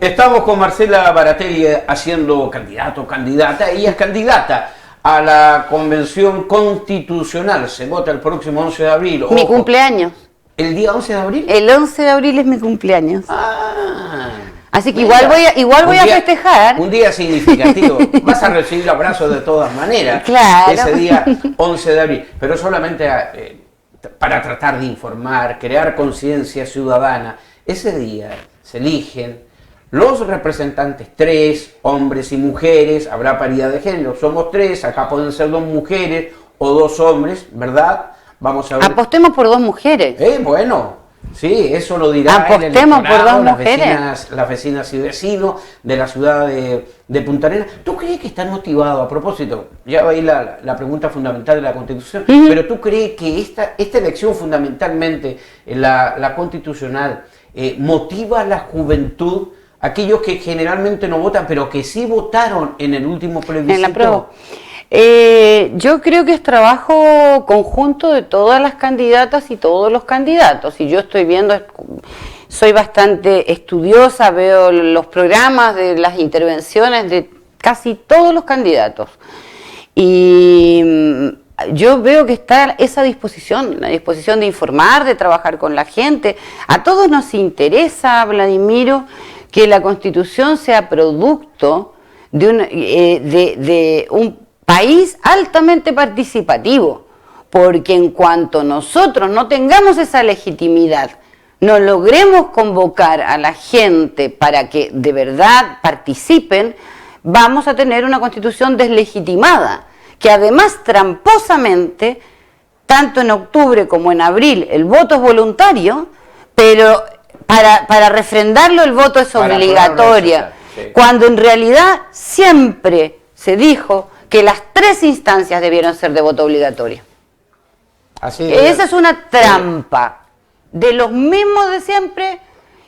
Estamos con Marcela Baratelli haciendo candidato, candidata. Ella es candidata a la Convención Constitucional. Se vota el próximo 11 de abril. Mi cumpleaños. ¿El día 11 de abril? El 11 de abril es mi cumpleaños. Ah. Así que igual voy a festejar. Un día significativo. Vas a recibir abrazos de todas maneras. Claro. Ese día 11 de abril. Pero solamente para tratar de informar, crear conciencia ciudadana. Ese día se eligen los representantes, 3 hombres y mujeres. Habrá paridad de género. Somos 3. Acá pueden ser 2 mujeres o 2 hombres, ¿verdad? Vamos a ver. Apostemos por 2 mujeres. Bueno. Sí, eso lo dirá Apostemos por 2 mujeres. Las vecinas y vecinos de la ciudad de Punta Arenas. ¿Tú crees que están motivados? A propósito, ya va ahí la pregunta fundamental de la Constitución, pero ¿tú crees que esta elección fundamentalmente, la constitucional, motiva a la juventud, aquellos que generalmente no votan, pero que sí votaron en el último plebiscito? En la prueba. Yo creo que es trabajo conjunto de todas las candidatas y todos los candidatos. Y yo estoy viendo, soy bastante estudiosa, veo los programas de las intervenciones de casi todos los candidatos. Y yo veo que está esa disposición, la disposición de informar, de trabajar con la gente. A todos nos interesa, Vladimiro, que la Constitución sea producto de un país altamente participativo, porque en cuanto nosotros no tengamos esa legitimidad, no logremos convocar a la gente para que de verdad participen, vamos a tener una constitución deslegitimada, que además tramposamente, tanto en octubre como en abril, el voto es voluntario, pero para refrendarlo el voto es obligatorio, sí. Cuando en realidad siempre se dijo que las 3 instancias debieron ser de voto obligatorio. Esa es una trampa de los mismos de siempre,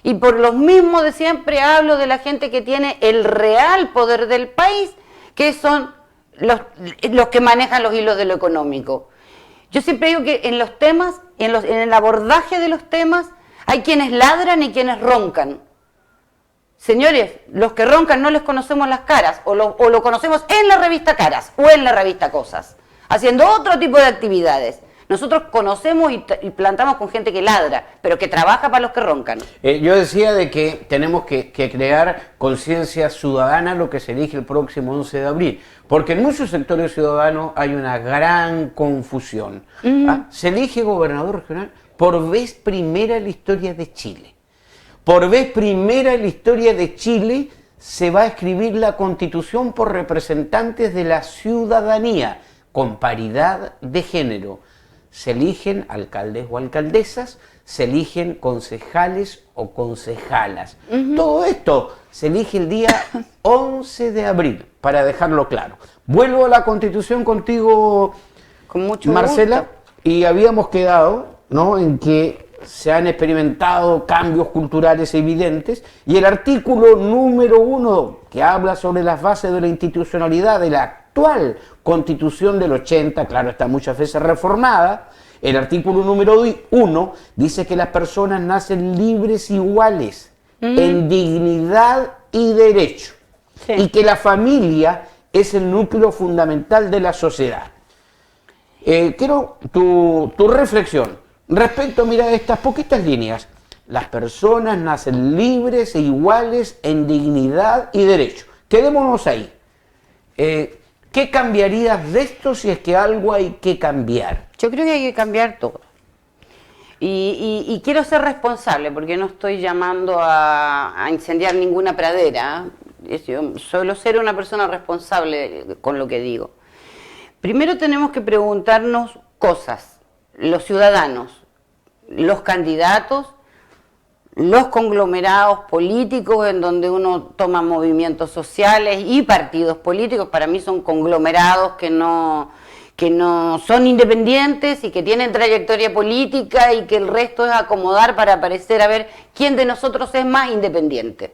y por los mismos de siempre hablo de la gente que tiene el real poder del país, que son los que manejan los hilos de lo económico. Yo siempre digo que en los temas, en el abordaje de los temas, hay quienes ladran y quienes roncan. Señores, los que roncan no les conocemos las caras, o lo conocemos en la revista Caras o en la revista Cosas, haciendo otro tipo de actividades. Nosotros conocemos y plantamos con gente que ladra, pero que trabaja para los que roncan. Yo decía de que tenemos que crear conciencia ciudadana, lo que se elige el próximo 11 de abril, porque en muchos sectores ciudadanos hay una gran confusión. Se elige gobernador regional por vez primera en la historia de Chile. Por vez primera en la historia de Chile se va a escribir la Constitución por representantes de la ciudadanía, con paridad de género. Se eligen alcaldes o alcaldesas, se eligen concejales o concejalas. Todo esto se elige el día 11 de abril, para dejarlo claro. Vuelvo a la Constitución contigo, con mucho Marcela, gusto. Y habíamos quedado, ¿no?, en que se han experimentado cambios culturales evidentes, y el artículo número 1, que habla sobre las bases de la institucionalidad de la actual Constitución del 80, claro, está muchas veces reformada, el artículo número 1 dice que las personas nacen libres e iguales en dignidad y derecho, y que la familia es el núcleo fundamental de la sociedad. Quiero tu reflexión respecto, mira, estas poquitas líneas. Las personas nacen libres e iguales en dignidad y derecho. Quedémonos ahí. ¿Qué cambiarías de esto si es que algo hay que cambiar? Yo creo que hay que cambiar todo. Y quiero ser responsable, porque no estoy llamando a incendiar ninguna pradera. Yo suelo ser una persona responsable con lo que digo. Primero tenemos que preguntarnos cosas. Los ciudadanos, los candidatos, los conglomerados políticos en donde uno toma movimientos sociales y partidos políticos, para mí son conglomerados que no son independientes y que tienen trayectoria política, y que el resto es acomodar para aparecer a ver quién de nosotros es más independiente.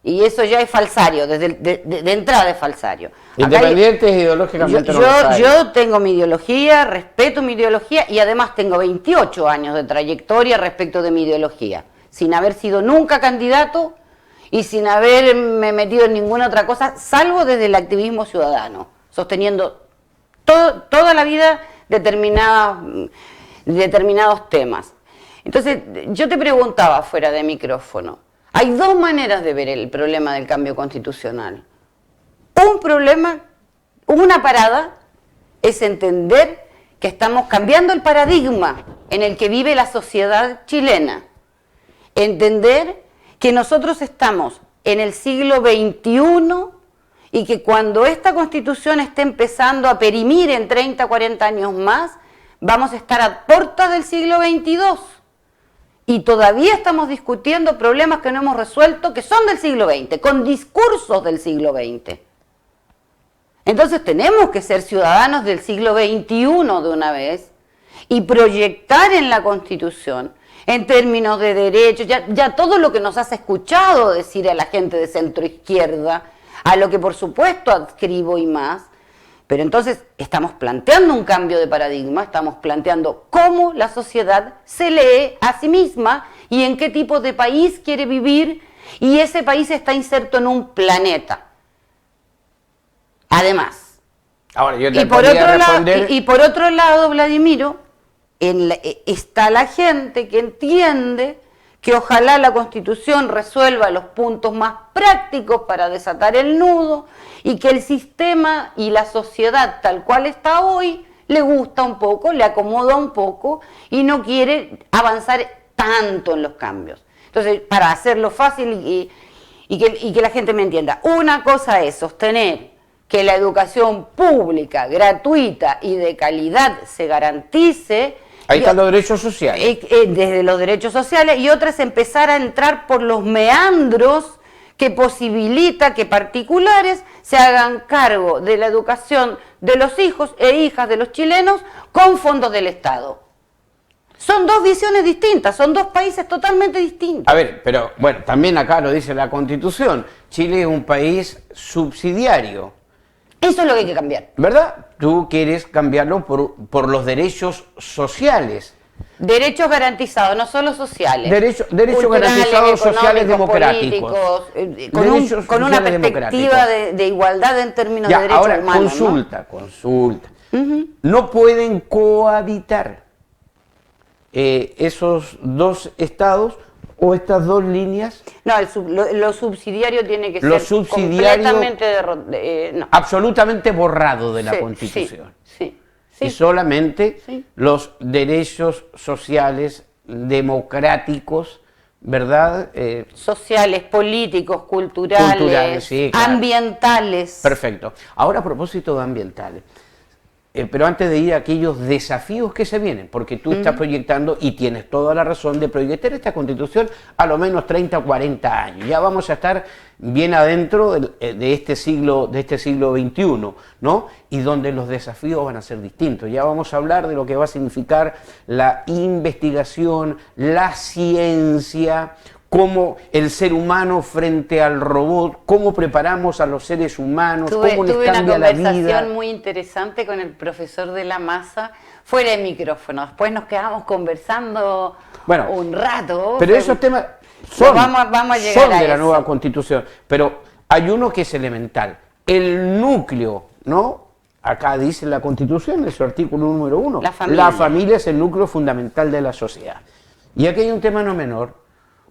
Y eso ya es falsario, de entrada es falsario. Independientes ideológicamente. Yo tengo mi ideología, respeto mi ideología, y además tengo 28 años de trayectoria respecto de mi ideología, sin haber sido nunca candidato y sin haberme metido en ninguna otra cosa, salvo desde el activismo ciudadano, sosteniendo toda la vida determinados temas. Entonces, yo te preguntaba fuera de micrófono, hay dos maneras de ver el problema del cambio constitucional. Una parada es entender que estamos cambiando el paradigma en el que vive la sociedad chilena. Entender que nosotros estamos en el siglo XXI y que cuando esta Constitución esté empezando a perimir en 30, 40 años más, vamos a estar a puertas del siglo XXII. Y todavía estamos discutiendo problemas que no hemos resuelto, que son del siglo XX, con discursos del siglo XX. Entonces tenemos que ser ciudadanos del siglo XXI de una vez y proyectar en la Constitución, en términos de derechos, ya todo lo que nos has escuchado decir a la gente de centro izquierda, a lo que por supuesto adscribo y más, pero entonces estamos planteando un cambio de paradigma, estamos planteando cómo la sociedad se lee a sí misma y en qué tipo de país quiere vivir, y ese país está inserto en un planeta. Además, ahora, yo te y por otro lado, Vladimiro, está la gente que entiende que ojalá la Constitución resuelva los puntos más prácticos para desatar el nudo y que el sistema y la sociedad tal cual está hoy le gusta un poco, le acomoda un poco y no quiere avanzar tanto en los cambios. Entonces, para hacerlo fácil y que la gente me entienda, una cosa es sostener que la educación pública, gratuita y de calidad se garantice. Ahí están los derechos sociales. Desde los derechos sociales, y otra es empezar a entrar por los meandros que posibilita que particulares se hagan cargo de la educación de los hijos e hijas de los chilenos con fondos del Estado. Son dos visiones distintas, son dos países totalmente distintos. A ver, pero bueno, también acá lo dice la Constitución, Chile es un país subsidiario. Eso es lo que hay que cambiar. ¿Verdad? Tú quieres cambiarlo por los derechos sociales. Derechos garantizados, no solo sociales. Derechos garantizados sociales democráticos. Con una perspectiva de igualdad en términos de derechos ahora, humanos. Consulta. No pueden cohabitar esos dos estados o estas dos líneas. No, lo subsidiario tiene que ser completamente absolutamente borrado de la Constitución. Sí. Y solamente los derechos sociales democráticos, ¿verdad? Sociales, políticos, culturales, sí, claro. Ambientales. Perfecto. Ahora, a propósito de ambientales, pero antes de ir a aquellos desafíos que se vienen, porque tú estás proyectando, y tienes toda la razón, de proyectar esta Constitución a lo menos 30 o 40 años. Ya vamos a estar bien adentro de este siglo XXI, ¿no? Y donde los desafíos van a ser distintos. Ya vamos a hablar de lo que va a significar la investigación, la ciencia, cómo el ser humano frente al robot, cómo preparamos a los seres humanos, cómo les cambia la vida. Tuve una conversación muy interesante con el profesor de la masa, fuera de micrófono. Después nos quedamos conversando un rato. Pero esos temas son de la nueva Constitución. Pero hay uno que es elemental. El núcleo, ¿no? Acá dice la Constitución, en su artículo número 1. La familia es el núcleo fundamental de la sociedad. Y aquí hay un tema no menor,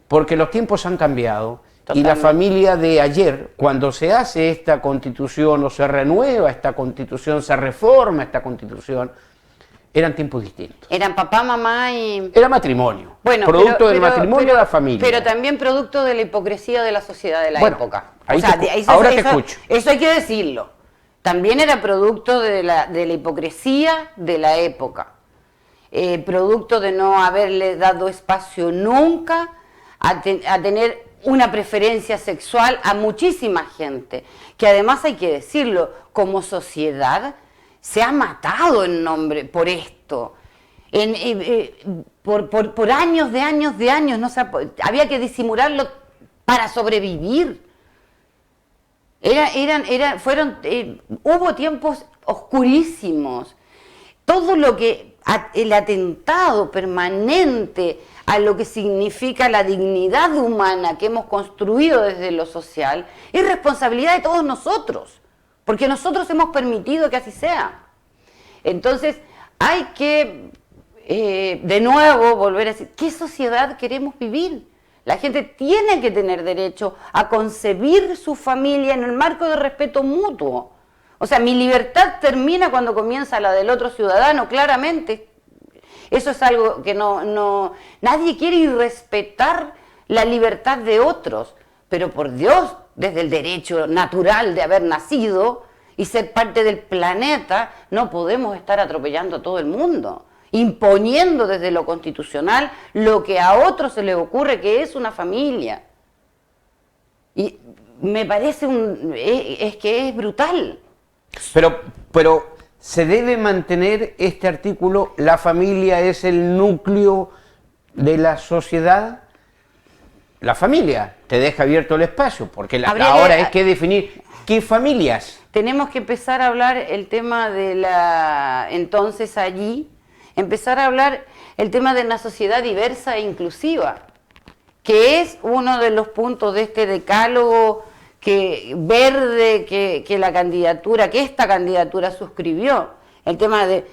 porque los tiempos han cambiado. Totalmente. Y la familia de ayer, cuando se hace esta Constitución o se renueva esta Constitución, se reforma esta Constitución, eran tiempos distintos. Eran papá, mamá y... Era matrimonio. Bueno, producto del matrimonio de la familia. Pero también producto de la hipocresía de la sociedad de la época. Ahora te escucho. Eso hay que decirlo. También era producto de la hipocresía de la época. Producto de no haberle dado espacio nunca a tener una preferencia sexual a muchísima gente, que además hay que decirlo, como sociedad se ha matado en nombre por esto, por años de años, no había que disimularlo para sobrevivir. Hubo tiempos oscurísimos. Todo lo que el atentado permanente a lo que significa la dignidad humana que hemos construido desde lo social, es responsabilidad de todos nosotros, porque nosotros hemos permitido que así sea. Entonces, hay que, de nuevo, volver a decir, ¿qué sociedad queremos vivir? La gente tiene que tener derecho a concebir su familia en el marco de respeto mutuo. O sea, mi libertad termina cuando comienza la del otro ciudadano, claramente. Eso es algo que nadie quiere irrespetar la libertad de otros, pero por Dios, desde el derecho natural de haber nacido y ser parte del planeta, no podemos estar atropellando a todo el mundo, imponiendo desde lo constitucional lo que a otros se les ocurre que es una familia. Y me parece que es brutal. Pero se debe mantener este artículo, la familia es el núcleo de la sociedad. La familia te deja abierto el espacio, porque ahora hay que definir qué familias. Tenemos que empezar a hablar el tema de entonces allí, empezar a hablar el tema de una sociedad diversa e inclusiva, que es uno de los puntos de este decálogo verde que esta candidatura suscribió, el tema de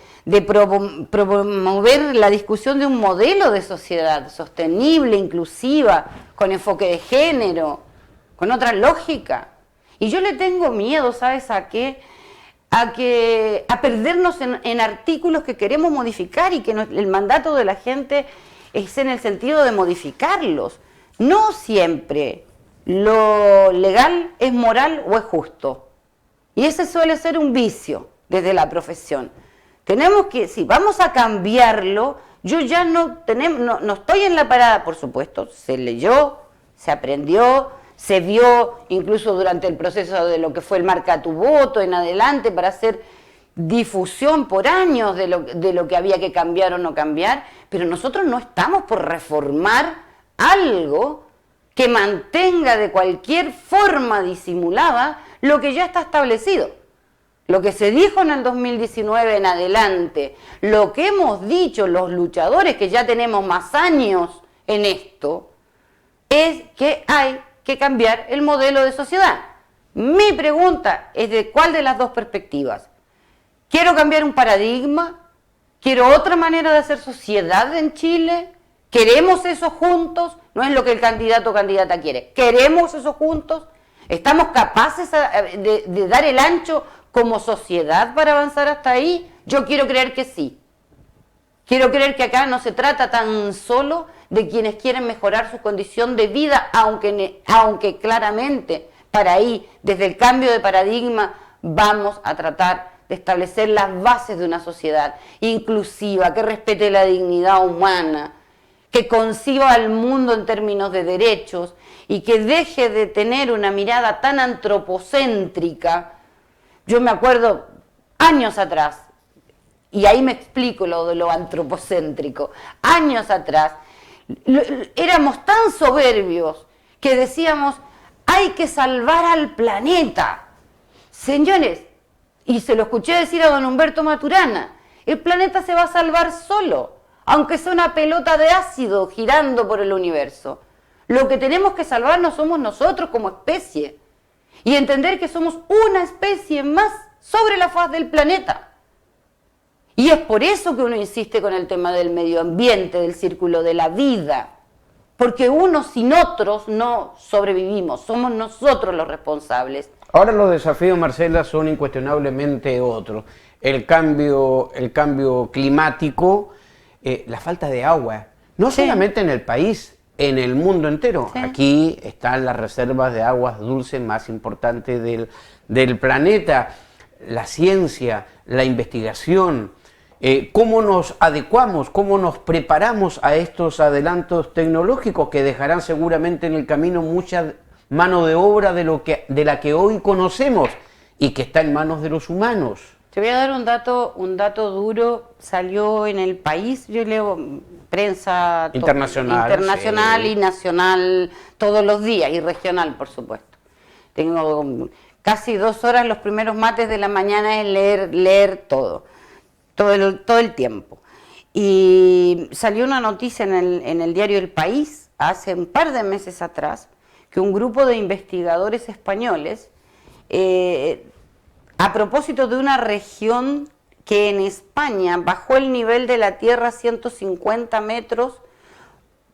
promover la discusión de un modelo de sociedad sostenible, inclusiva, con enfoque de género, con otra lógica. Y yo le tengo miedo, ¿sabes a qué? A perdernos en artículos que queremos modificar y que el mandato de la gente es en el sentido de modificarlos. No siempre lo legal es moral o es justo. Y ese suele ser un vicio desde la profesión. Tenemos que, si vamos a cambiarlo, yo ya no estoy en la parada, por supuesto, se leyó, se aprendió, se vio incluso durante el proceso de lo que fue el marca tu voto en adelante para hacer difusión por años de lo que había que cambiar o no cambiar, pero nosotros no estamos por reformar algo que mantenga de cualquier forma disimulada lo que ya está establecido. Lo que se dijo en el 2019 en adelante, lo que hemos dicho los luchadores que ya tenemos más años en esto, es que hay que cambiar el modelo de sociedad. Mi pregunta es de cuál de las dos perspectivas. ¿Quiero cambiar un paradigma? ¿Quiero otra manera de hacer sociedad en Chile? ¿Queremos eso juntos? No es lo que el candidato o candidata quiere. ¿Queremos eso juntos? ¿Estamos capaces de dar el ancho como sociedad para avanzar hasta ahí? Yo quiero creer que sí. Quiero creer que acá no se trata tan solo de quienes quieren mejorar su condición de vida, aunque claramente para ahí, desde el cambio de paradigma, vamos a tratar de establecer las bases de una sociedad inclusiva, que respete la dignidad humana, que conciba al mundo en términos de derechos y que deje de tener una mirada tan antropocéntrica. Yo me acuerdo años atrás, y ahí me explico lo de lo antropocéntrico, años atrás, éramos tan soberbios que decíamos, hay que salvar al planeta. Señores, y se lo escuché decir a don Humberto Maturana, el planeta se va a salvar solo, aunque sea una pelota de ácido girando por el universo. Lo que tenemos que salvar no somos nosotros como especie, y entender que somos una especie más sobre la faz del planeta. Y es por eso que uno insiste con el tema del medio ambiente, del círculo de la vida, porque unos sin otros no sobrevivimos, somos nosotros los responsables. Ahora los desafíos, Marcela, son incuestionablemente otros. El cambio climático, la falta de agua, no solamente en el país, en el mundo entero. Sí. Aquí están las reservas de aguas dulces más importantes del planeta. La ciencia, la investigación, cómo nos adecuamos, cómo nos preparamos a estos adelantos tecnológicos que dejarán seguramente en el camino mucha mano de obra de la que hoy conocemos y que está en manos de los humanos. Te voy a dar un dato duro, salió en El País, yo leo prensa internacional sí. Y nacional todos los días, y regional por supuesto. Tengo casi 2 horas, los primeros mates de la mañana es leer todo el tiempo. Y salió una noticia en el diario El País hace un par de meses atrás que un grupo de investigadores españoles, a propósito de una región que en España bajó el nivel de la tierra 150 metros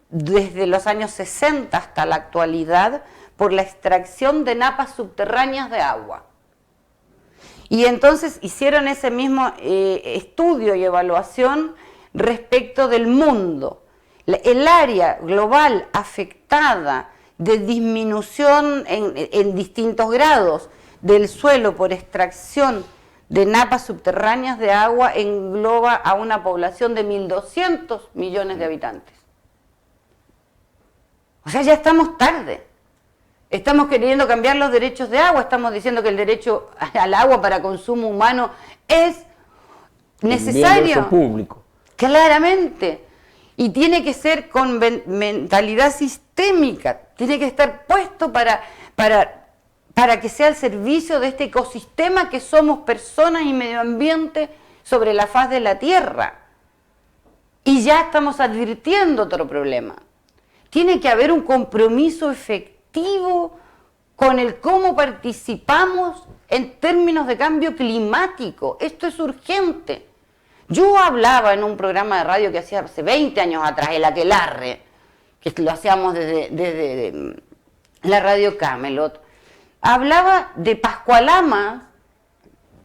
desde los años 60 hasta la actualidad por la extracción de napas subterráneas de agua. Y entonces hicieron ese mismo estudio y evaluación respecto del mundo. El área global afectada de disminución en distintos grados del suelo por extracción de napas subterráneas de agua engloba a una población de 1.200 millones de habitantes. O sea, ya estamos tarde. Estamos queriendo cambiar los derechos de agua, estamos diciendo que el derecho al agua para consumo humano es necesario. Bien de uso público. Claramente. Y tiene que ser con mentalidad sistémica, tiene que estar puesto para que sea al servicio de este ecosistema que somos personas y medio ambiente sobre la faz de la Tierra. Y ya estamos advirtiendo otro problema. Tiene que haber un compromiso efectivo con el cómo participamos en términos de cambio climático. Esto es urgente. Yo hablaba en un programa de radio que hacía hace 20 años atrás, el Aquelarre, que lo hacíamos desde la radio Camelot. Hablaba de Pascualama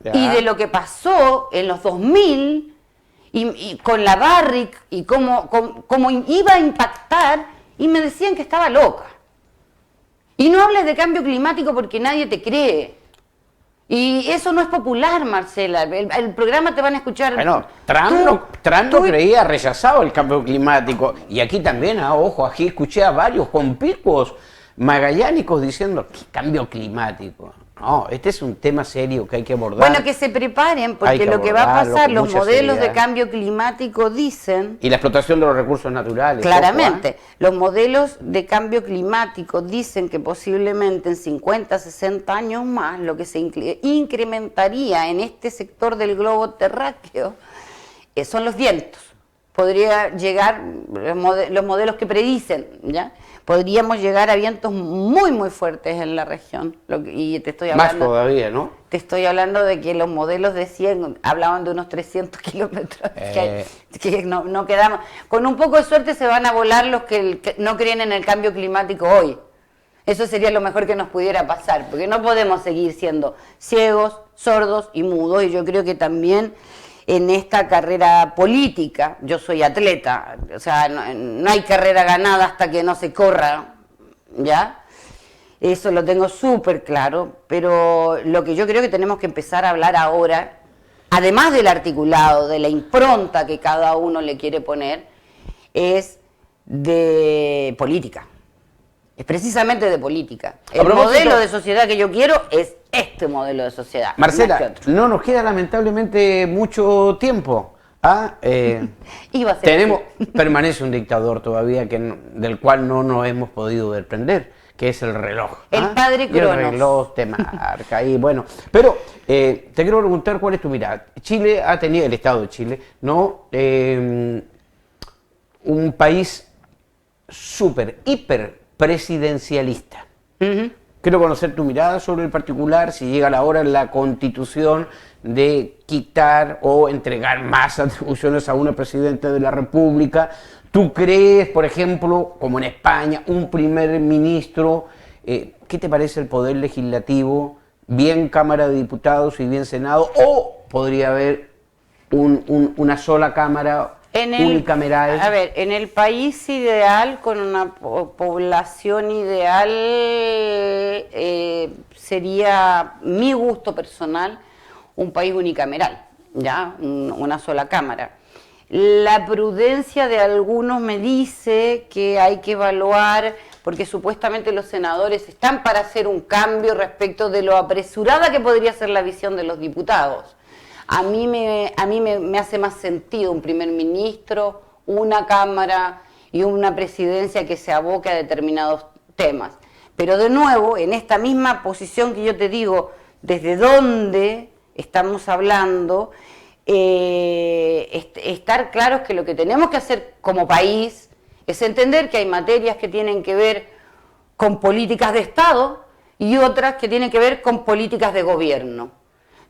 y de lo que pasó en los 2000 y con la Barrick y cómo iba a impactar, y me decían que estaba loca. Y no hables de cambio climático porque nadie te cree. Y eso no es popular, Marcela. El programa te van a escuchar. Bueno, Trump no creía, rechazaba el cambio climático. Y aquí también, ojo, aquí escuché a varios con picos magallánicos diciendo, ¿qué cambio climático? No, este es un tema serio que hay que abordar. Bueno, que se preparen, porque lo que va a pasar, los modelos de cambio climático dicen... Y la explotación de los recursos naturales. Claramente, los modelos de cambio climático dicen que posiblemente en 50, 60 años más, lo que se incrementaría en este sector del globo terráqueo son los vientos. Podría llegar, los modelos que predicen, ¿ya? Podríamos llegar a vientos muy, muy fuertes en la región. Y te estoy hablando, más todavía, ¿no? Te estoy hablando de que los modelos decían, hablaban de unos 300 kilómetros, que no quedamos. Con un poco de suerte se van a volar los que no creen en el cambio climático hoy. Eso sería lo mejor que nos pudiera pasar, porque no podemos seguir siendo ciegos, sordos y mudos. Y yo creo que también en esta carrera política, yo soy atleta, o sea, no hay carrera ganada hasta que no se corra, ¿ya? Eso lo tengo súper claro, pero lo que yo creo que tenemos que empezar a hablar ahora, además del articulado, de la impronta que cada uno le quiere poner, es de política. Es precisamente de política. El modelo de sociedad que yo quiero es este modelo de sociedad. Marcela, no nos queda lamentablemente mucho tiempo. Permanece un dictador todavía del cual no nos hemos podido desprender, que es el reloj. El padre Cronos. El reloj te marca. Y bueno, pero te quiero preguntar cuál es tu mirada. Chile ha tenido, el Estado de Chile, ¿no? Un país súper, hiper presidencialista. Quiero conocer tu mirada sobre el particular, si llega la hora en la Constitución de quitar o entregar más atribuciones a una presidenta de la República. ¿Tú crees, por ejemplo, como en España, un primer ministro? ¿Qué te parece el poder legislativo? ¿Bien Cámara de Diputados y bien Senado? ¿O podría haber una sola Cámara unicameral? A ver, en el país ideal, con una población ideal, sería mi gusto personal, un país unicameral, ¿ya? Una sola Cámara. La prudencia de algunos me dice que hay que evaluar, porque supuestamente los senadores están para hacer un cambio respecto de lo apresurada que podría ser la visión de los diputados. A mí me hace más sentido un primer ministro, una Cámara y una presidencia que se aboque a determinados temas. Pero de nuevo, en esta misma posición que yo te digo, desde dónde estamos hablando, estar claros que lo que tenemos que hacer como país es entender que hay materias que tienen que ver con políticas de Estado y otras que tienen que ver con políticas de gobierno.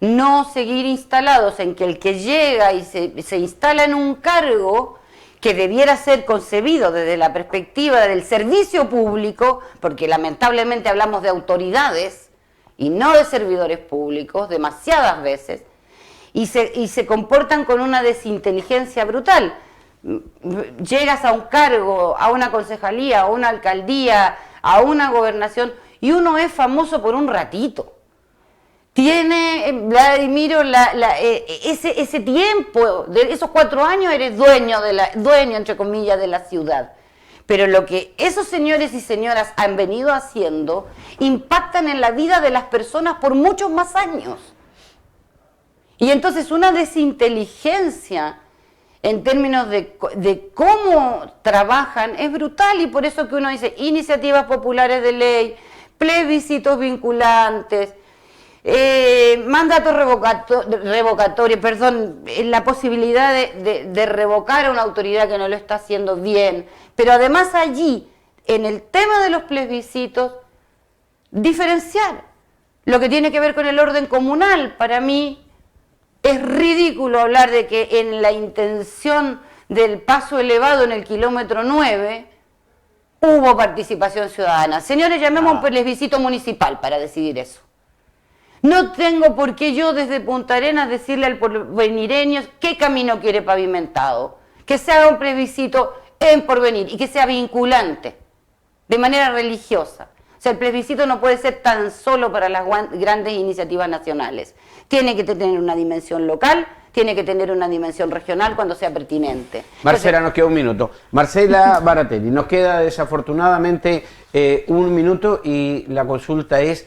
No seguir instalados en que el que llega y se instala en un cargo que debiera ser concebido desde la perspectiva del servicio público, porque lamentablemente hablamos de autoridades y no de servidores públicos demasiadas veces, y se comportan con una desinteligencia brutal. Llegas a un cargo, a una concejalía, a una alcaldía, a una gobernación, y uno es famoso por un ratito. Tiene, Vladimiro, ese tiempo, de esos 4 años eres dueño, entre comillas, de la ciudad. Pero lo que esos señores y señoras han venido haciendo impactan en la vida de las personas por muchos más años. Y entonces una desinteligencia en términos de cómo trabajan es brutal, y por eso que uno dice iniciativas populares de ley, plebiscitos vinculantes, mandatos revocatorios, la posibilidad de revocar a una autoridad que no lo está haciendo bien, pero además allí, en el tema de los plebiscitos, diferenciar lo que tiene que ver con el orden comunal. Para mí es ridículo hablar de que en la intención del paso elevado en el kilómetro 9 hubo participación ciudadana. Señores, llamemos a un plebiscito municipal para decidir eso. No tengo por qué yo desde Punta Arenas decirle al porvenireño qué camino quiere pavimentado. Que se haga un plebiscito en Porvenir y que sea vinculante, de manera religiosa. O sea, el plebiscito no puede ser tan solo para las grandes iniciativas nacionales. Tiene que tener una dimensión local, tiene que tener una dimensión regional cuando sea pertinente. Marcela, nos queda un minuto. Marcela Baratelli, nos queda desafortunadamente un minuto y la consulta es: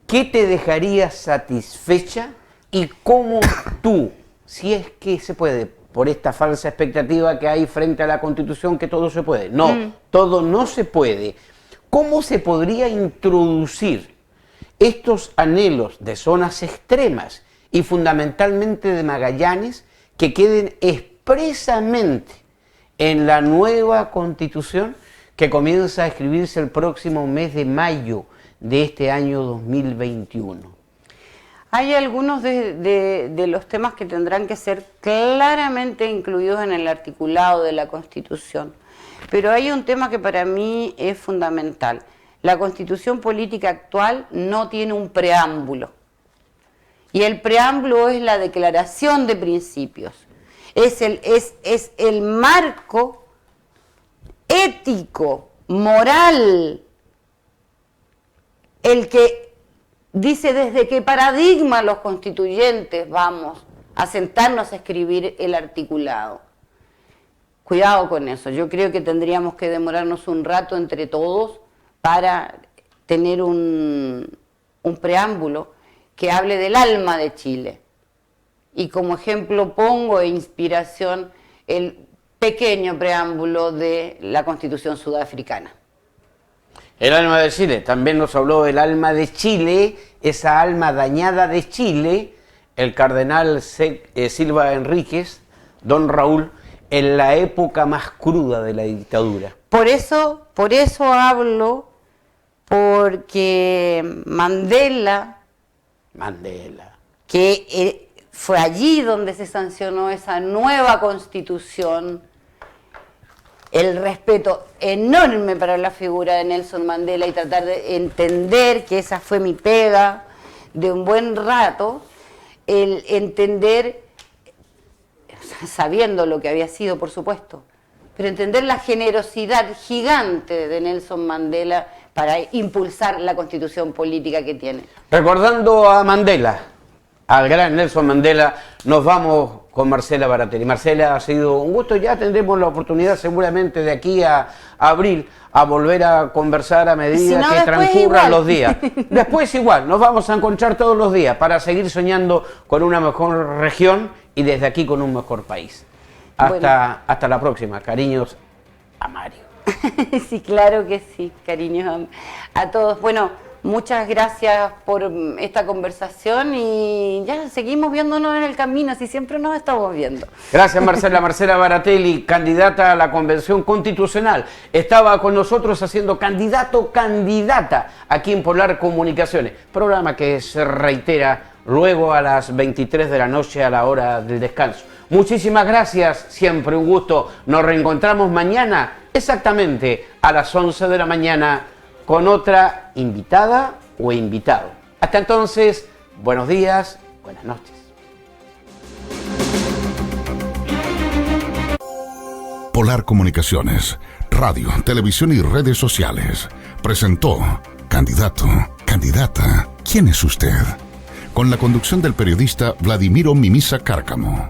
¿qué te dejaría satisfecha y cómo tú, si es que se puede, por esta falsa expectativa que hay frente a la Constitución que todo se puede? No, todo no se puede. ¿Cómo se podría introducir estos anhelos de zonas extremas y fundamentalmente de Magallanes que queden expresamente en la nueva Constitución que comienza a escribirse el próximo mes de mayo de este año 2021? Hay algunos de los temas que tendrán que ser claramente incluidos en el articulado de la Constitución, pero hay un tema que para mí es fundamental. La Constitución política actual no tiene un preámbulo, y el preámbulo es la declaración de principios, es el marco ético, moral, el que dice desde qué paradigma los constituyentes vamos a sentarnos a escribir el articulado. Cuidado con eso, yo creo que tendríamos que demorarnos un rato entre todos para tener un preámbulo que hable del alma de Chile. Y como ejemplo pongo de inspiración el pequeño preámbulo de la Constitución sudafricana. El alma de Chile, también nos habló del alma de Chile, esa alma dañada de Chile, el cardenal Silva Enríquez, don Raúl, en la época más cruda de la dictadura. Por eso hablo, porque Mandela, que fue allí donde se sancionó esa nueva Constitución, el respeto enorme para la figura de Nelson Mandela y tratar de entender que esa fue mi pega de un buen rato, el entender, sabiendo lo que había sido, por supuesto, pero entender la generosidad gigante de Nelson Mandela para impulsar la constitución política que tiene. Recordando a Mandela, al gran Nelson Mandela, nos vamos con Marcela Baratelli. Marcela, ha sido un gusto, ya tendremos la oportunidad seguramente de aquí a abril a volver a conversar a medida que transcurran los días. Después igual, nos vamos a encontrar todos los días para seguir soñando con una mejor región y desde aquí con un mejor país. Hasta la próxima, cariños a Mario. Sí, claro que sí, cariños a todos. Bueno, Muchas gracias por esta conversación y ya seguimos viéndonos en el camino, así siempre nos estamos viendo. Gracias, Marcela. Marcela Baratelli, candidata a la Convención Constitucional, estaba con nosotros haciendo candidata aquí en Polar Comunicaciones, programa que se reitera luego a las 23 de la noche a la hora del descanso. Muchísimas gracias, siempre un gusto. Nos reencontramos mañana exactamente a las 11 de la mañana con otra invitada o invitado. Hasta entonces, buenos días, buenas noches. Polar Comunicaciones, radio, televisión y redes sociales. Presentó Candidato, Candidata, ¿quién es usted? Con la conducción del periodista Vladimiro Mimisa Cárcamo.